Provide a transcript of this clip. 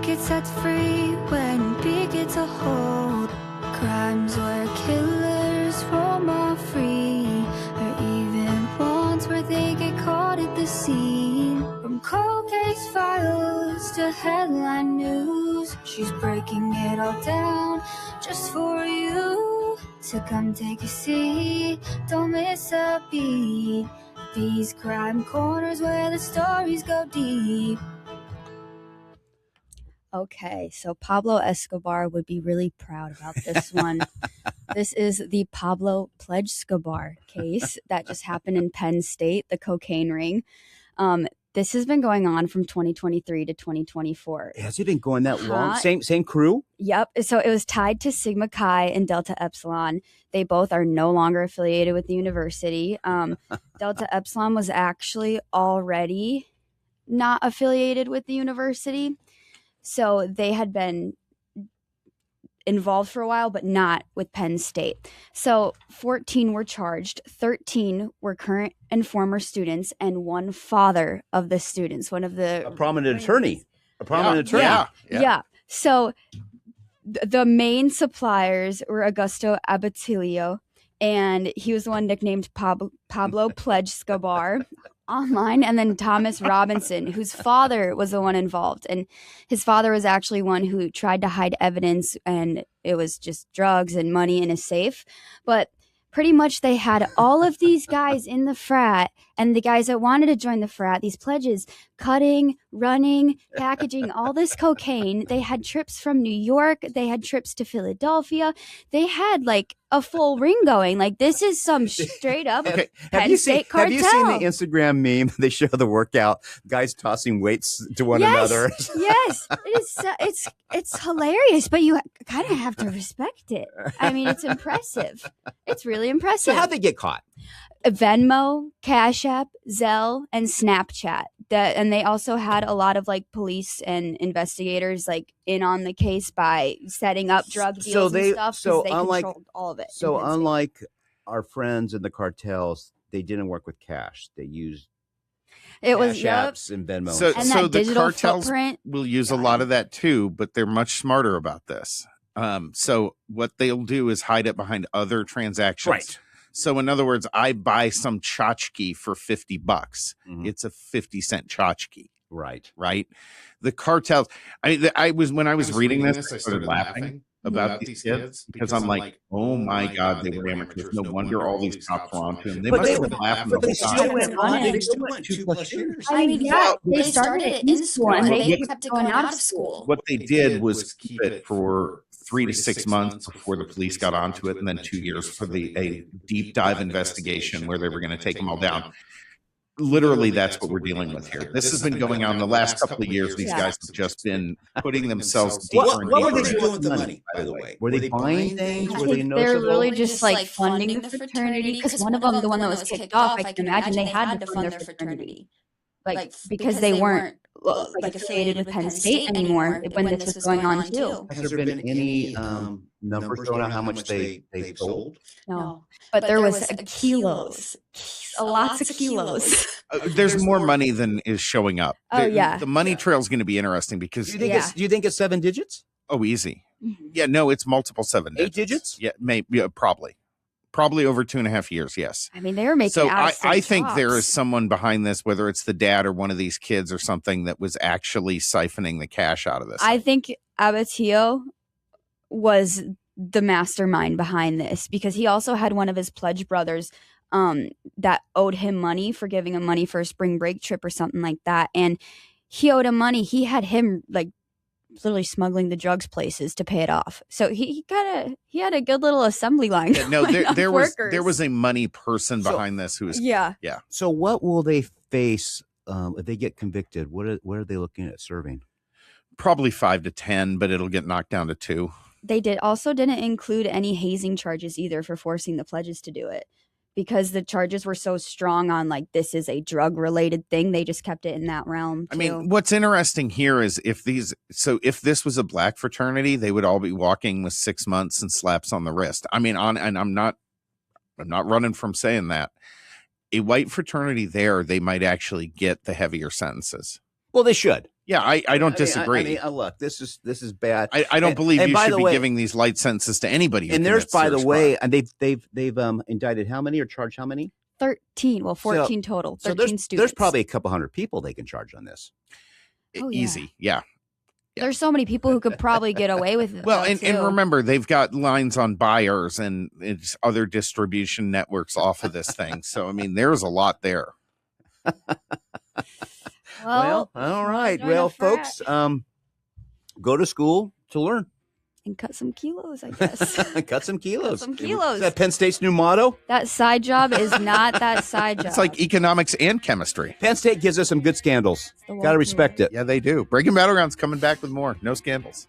gets set free when B gets a hold. Crimes where killers roam off free, or even ones where they get caught at the scene. From cold case files to headline news, she's breaking it all down just for you to come take a seat. Don't miss a beat. These crime corners where the stories go deep. Okay, so Pablo Escobar would be really proud about this one. This is the Pablo Pledge Escobar case that just happened in Penn State, the cocaine ring. This has been going on from 2023 to 2024. Has it been going that long? Same crew? Yep. So it was tied to Sigma Chi and Delta Epsilon. They both are no longer affiliated with the university. Delta Epsilon was actually already not affiliated with the university. So they had been involved for a while, but not with Penn State. So 14 were charged, 13 were current and former students, and one father of the students, one of the... A prominent attorney. Yeah. So the main suppliers were Augusto Abatilio, and he was the one nicknamed Pablo Pledge Escobar online, and then Thomas Robinson, whose father was the one involved. And his father was actually one who tried to hide evidence, and it was just drugs and money in a safe. But pretty much they had all of these guys in the frat, and the guys that wanted to join the frat, these pledges, cutting, running, packaging all this cocaine. They had trips from New York. They had trips to Philadelphia. They had like a full ring going. Like, this is some straight up Penn State cartel. Have you seen the Instagram meme? They show the workout, guys tossing weights to one another. Yes, it's hilarious, but you kind of have to respect it. I mean, it's impressive. It's really impressive. So how'd they get caught? Venmo, Cash App, Zelle, and Snapchat. And they also had a lot of like police and investigators like in on the case by setting up drug deals and stuff. So they controlled all of it. So unlike our friends in the cartels, they didn't work with cash. They used Cash Apps and Venmo. So the cartels will use a lot of that too, but they're much smarter about this. So what they'll do is hide it behind other transactions. Right. So in other words, I buy some tchotchke for $50. Mm-hmm. It's a 50-cent tchotchke. Right. The cartels. When I was reading this, I started laughing about these kids because I'm like, oh my God, they were amateurs. No wonder all these cops were onto them. They must have been laughing the whole time. They still went 2+ years. I mean, they started it in school and they kept going out of school. What they did was keep it for 3 to 6 months before the police got onto it, and then 2 years for a deep dive investigation where they were going to take them all down. Literally, that's what we're dealing with here. This has been going on the last couple of years. These guys have just been putting themselves deeper and deeper. What were they doing with the money, by the way? Were they buying things? They're really just like funding the fraternity, because one of them, the one that was kicked off, I can imagine they had to fund their fraternity. Like, because they weren't like affiliated with Penn State anymore when this was going on too. Has there been any numbers thrown out how much they sold? No, but there was kilos, lots of kilos. There's more money than is showing up. The money trail is going to be interesting because do you think it's 7 digits? Oh, easy. Mm-hmm. Yeah, no, it's multiple 7 digits. 8 digits? Yeah, maybe probably over 2.5 years. Yes. I mean, they were making. So I think there is someone behind this, whether it's the dad or one of these kids or something, that was actually siphoning the cash out of this. I think Abatillo was the mastermind behind this, because he also had one of his pledge brothers that owed him money for giving him money for a spring break trip or something like that, and he owed him money. He had him like literally smuggling the drugs places to pay it off. So he had a good little assembly line. Yeah, no, there was a money person behind this who was yeah. So what will they face if they get convicted? What are they looking at serving? Probably 5 to 10, but it'll get knocked down to 2. They didn't include any hazing charges either for forcing the pledges to do it, because the charges were so strong on like this is a drug related thing. They just kept it in that realm too. I mean, what's interesting here is if this was a black fraternity, they would all be walking with 6 months and slaps on the wrist. I mean, and I'm not running from saying that. A white fraternity they might actually get the heavier sentences. Well, they should. Yeah, I don't disagree. Look, this is bad. I don't believe you should be giving these light sentences to anybody. And there's, by the way, and they've indicted how many or charged how many? 13. Well, 14 total. 13 students. There's probably a couple hundred people they can charge on this. Oh, easy, yeah. There's so many people who could probably get away with it. Well, and remember, they've got lines on buyers and it's other distribution networks off of this thing. So, I mean, there's a lot there. Well, all right. Well, folks, go to school to learn. And cut some kilos, I guess. Cut some kilos. Is that Penn State's new motto? That side job is not that side job. It's like economics and chemistry. Penn State gives us some good scandals. Got to respect it. Yeah, they do. Breaking Battleground's coming back with more. No scandals.